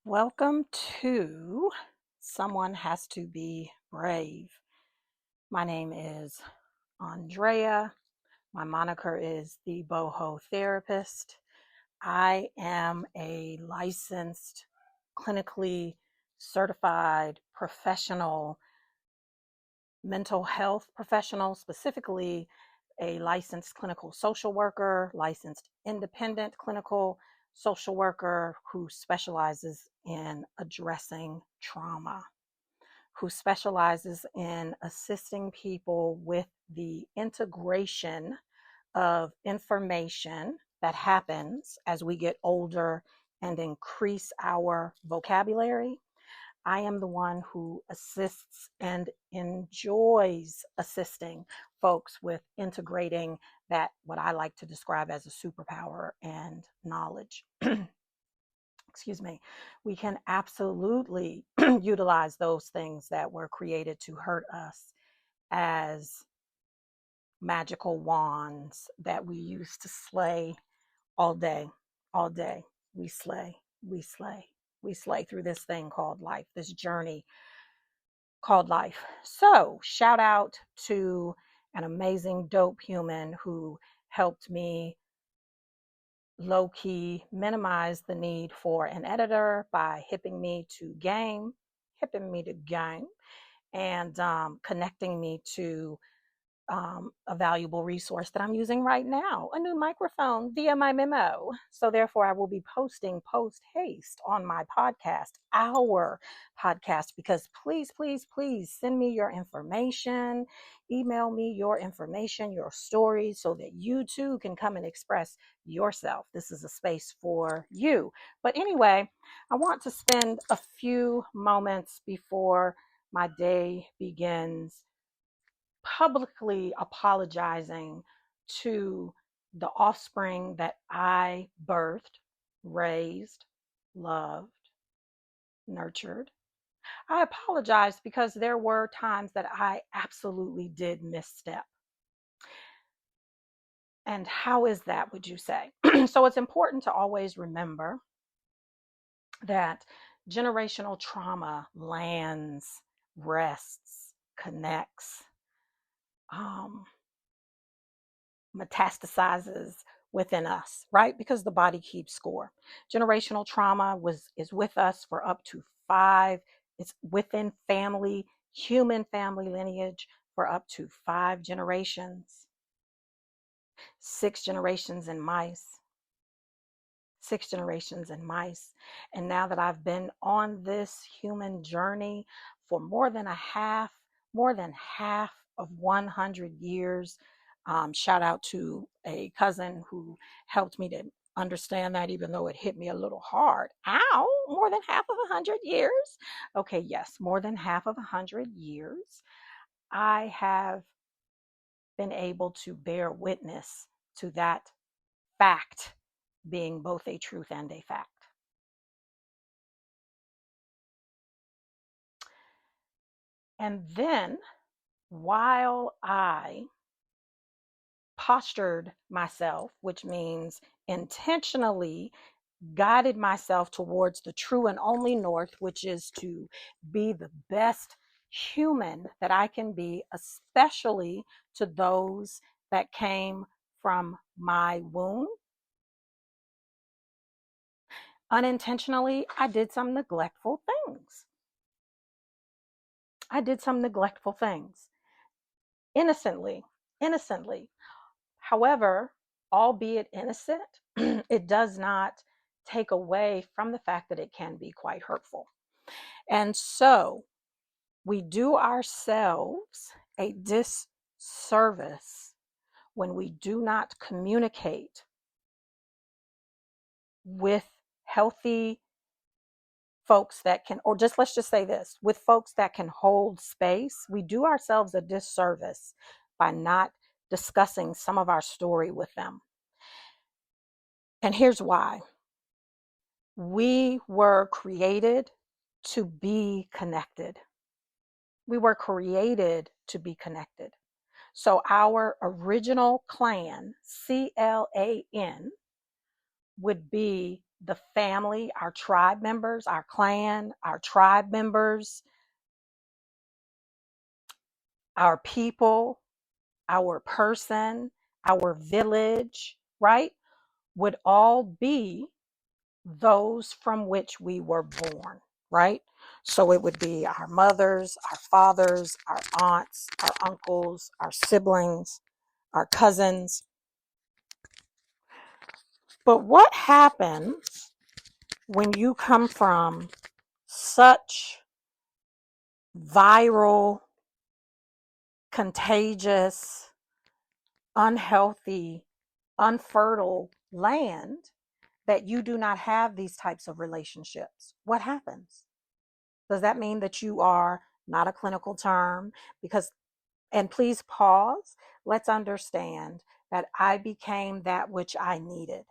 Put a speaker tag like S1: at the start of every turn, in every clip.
S1: Welcome to Someone Has to Be Brave. My name is Andrea. My moniker is the Boho Therapist. I am a licensed, clinically certified professional mental health professional, specifically a licensed clinical social worker, licensed independent clinical social worker who specializes in addressing trauma, who specializes in assisting people with the integration of information that happens as we get older and increase our vocabulary. I am the one who assists and enjoys assisting folks with integrating that, what I like to describe as a superpower and knowledge. Excuse me. We can absolutely utilize those things that were created to hurt us as magical wands that we use to slay all day, all day. We slay, we slay, we slay through this thing called life, this journey called life. So, shout out to an amazing, dope human who helped me low key minimize the need for an editor by hipping me to game, and connecting me to a valuable resource that I'm using right now, a new microphone via my memo. So therefore, I will be posting post haste on my podcast, our podcast, because please, please, please send me your information, email me your information, your stories, so that you too can come and express yourself. This is a space for you. But anyway, I want to spend a few moments before my day begins publicly apologizing to the offspring that I birthed, raised, loved, nurtured. I apologize because there were times that I absolutely did misstep. And how is that, would you say? So it's important to always remember that generational trauma lands, rests, connects, um, metastasizes within us, right? Because the body keeps score. Generational trauma is with us for up to 5. It's within family, human family lineage for up to 5 generations, 6 generations in mice. 6 generations in mice. And now that I've been on this human journey for more than half of 100 years, shout out to a cousin who helped me to understand that, even though it hit me a little hard. Ow, more than half of 100 years. Okay, yes, more than half of 100 years. I have been able to bear witness to that fact being both a truth and a fact. And then while I postured myself, which means intentionally guided myself towards the true and only north, which is to be the best human that I can be, especially to those that came from my womb. Unintentionally, I did some neglectful things. Innocently. However, albeit innocent, it does not take away from the fact that it can be quite hurtful. And so we do ourselves a disservice when we do not communicate with healthy folks that can, or just let's just say this, with folks that can hold space. We do ourselves a disservice by not discussing some of our story with them. And here's why. We were created to be connected. We were created to be connected. So our original clan, CLAN, would be the family, our tribe members, our clan, our tribe members, our people, our person, our village, right, would all be those from which we were born, right? So it would be our mothers, our fathers, our aunts, our uncles, our siblings, our cousins. But what happens when you come from such viral, contagious, unhealthy, unfertile land that you do not have these types of relationships? What happens? Does that mean that you are not a clinical term? Because, and please pause, let's understand that I became that which I needed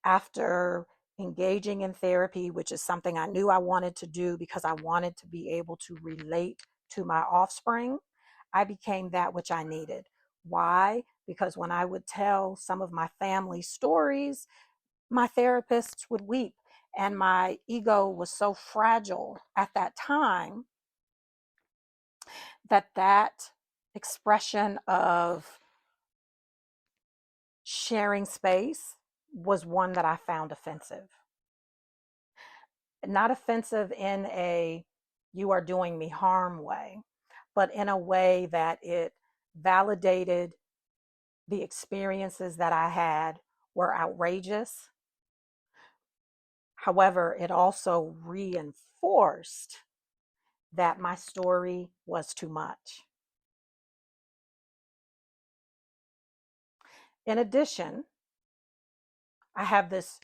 S1: after engaging in therapy, which is something I knew I wanted to do because I wanted to be able to relate to my offspring. I became that which I needed. Why? Because when I would tell some of my family stories, my therapists would weep. And my ego was so fragile at that time that that expression of sharing space was one that I found offensive. Not offensive in a you are doing me harm way, but in a way that it validated the experiences that I had were outrageous. However, it also reinforced that my story was too much. In addition, I have this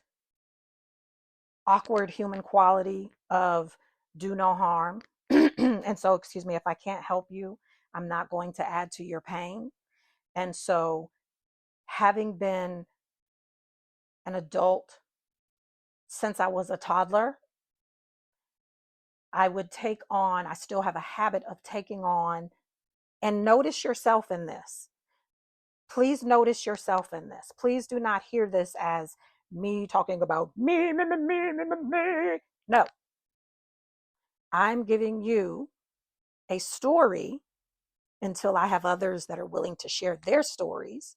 S1: awkward human quality of do no harm. And so, excuse me, if I can't help you, I'm not going to add to your pain. And so, having been an adult since I was a toddler, I still have a habit of taking on, and notice yourself in this. Please notice yourself in this. Please do not hear this as me talking about me, me, me, me, me, me, me. No, I'm giving you a story until I have others that are willing to share their stories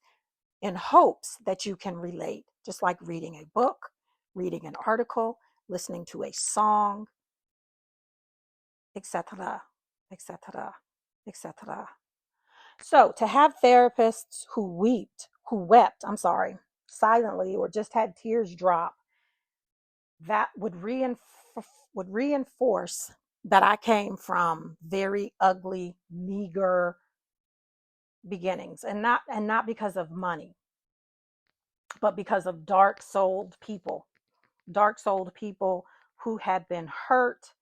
S1: in hopes that you can relate, just like reading a book, reading an article, listening to a song, etc., etc., etc. So to have therapists who wept, silently or just had tears drop, that would reinforce that I came from very ugly, meager beginnings, and not because of money, but because of dark-souled people who had been hurt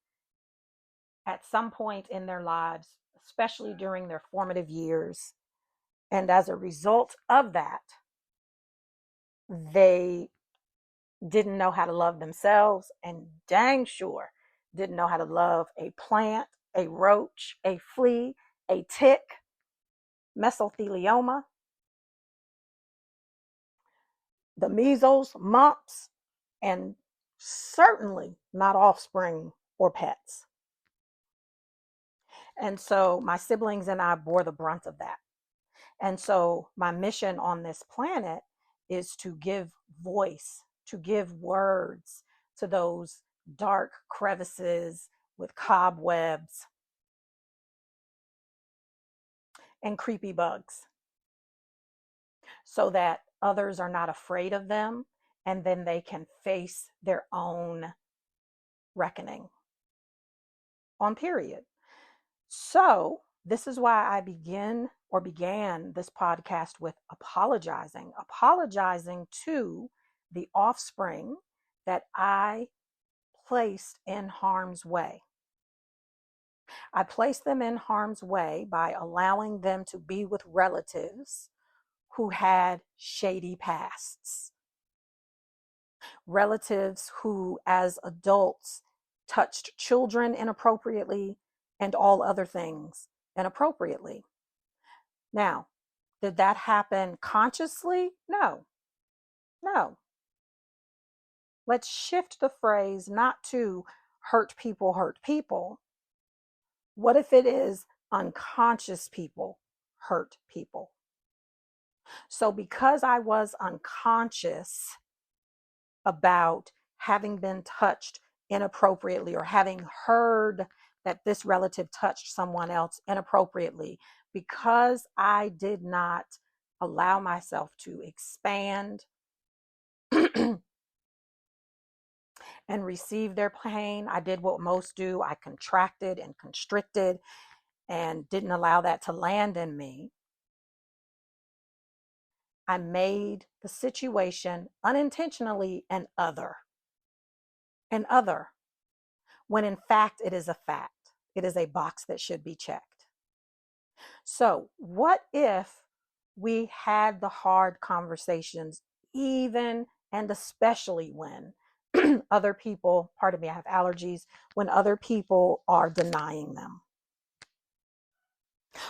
S1: at some point in their lives, especially during their formative years. And as a result of that, they didn't know how to love themselves, and dang sure didn't know how to love a plant, a roach, a flea, a tick, mesothelioma, the measles, mumps, and certainly not offspring or pets. And so my siblings and I bore the brunt of that. And so my mission on this planet is to give voice, to give words to those dark crevices with cobwebs and creepy bugs, so that others are not afraid of them, and then they can face their own reckoning on period. So this is why I began this podcast with apologizing to the offspring that I placed in harm's way. I placed them in harm's way by allowing them to be with relatives who had shady pasts, relatives who, as adults, touched children inappropriately and all other things inappropriately. Now, did that happen consciously? No, no. Let's shift the phrase not to hurt people. What if it is unconscious people hurt people? So because I was unconscious about having been touched inappropriately or having heard that this relative touched someone else inappropriately, because I did not allow myself to expand and receive their pain, I did what most do. I contracted and constricted and didn't allow that to land in me. I made the situation unintentionally an other, when in fact it is a fact. It is a box that should be checked. So, what if we had the hard conversations, even and especially when other people, pardon me, I have allergies, when other people are denying them?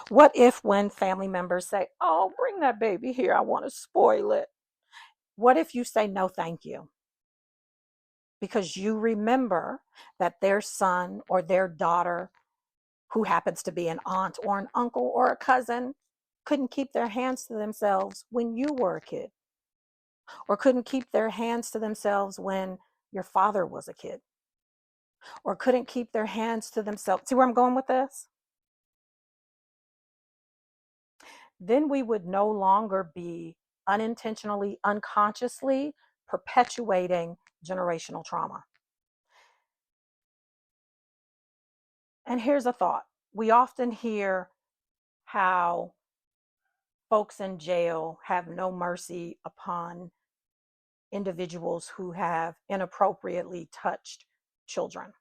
S1: What if when family members say, "Oh, bring that baby here, I want to spoil it"? What if you say, "No, thank you"? Because you remember that their son or their daughter, who happens to be an aunt or an uncle or a cousin, couldn't keep their hands to themselves when you were a kid, or couldn't keep their hands to themselves when your father was a kid, or couldn't keep their hands to themselves. See where I'm going with this? Then we would no longer be unintentionally, unconsciously perpetuating generational trauma. And here's a thought. We often hear how folks in jail have no mercy upon individuals who have inappropriately touched children.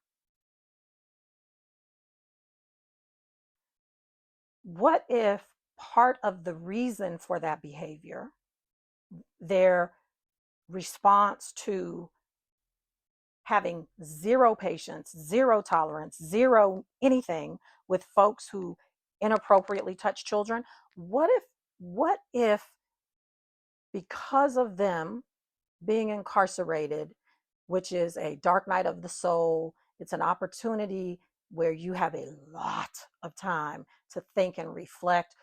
S1: What if part of the reason for that behavior, their response to having zero patience, zero tolerance, zero anything with folks who inappropriately touch children, what if because of them being incarcerated, which is a dark night of the soul, it's an opportunity where you have a lot of time to think and reflect.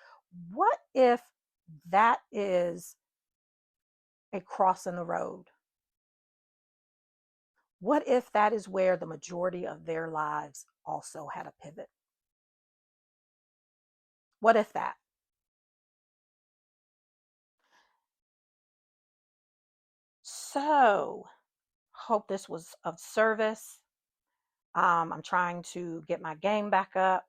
S1: What if that is a cross in the road? What if that is where the majority of their lives also had a pivot? What if that? So, hope this was of service. I'm trying to get my game back up.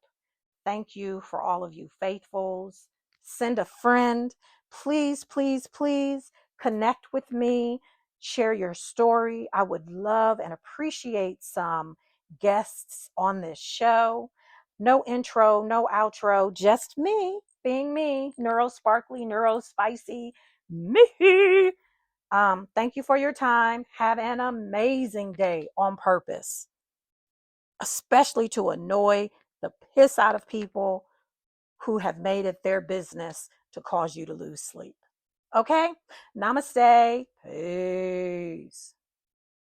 S1: Thank you for all of you faithfuls. Send a friend. Please, please, please connect with me. Share your story. I would love and appreciate some guests on this show. No intro, no outro, just me being me, neuro sparkly, neuro spicy, me. Thank you for your time. Have an amazing day on purpose, especially to annoy the piss out of people who have made it their business to cause you to lose sleep. Okay? Namaste. Peace.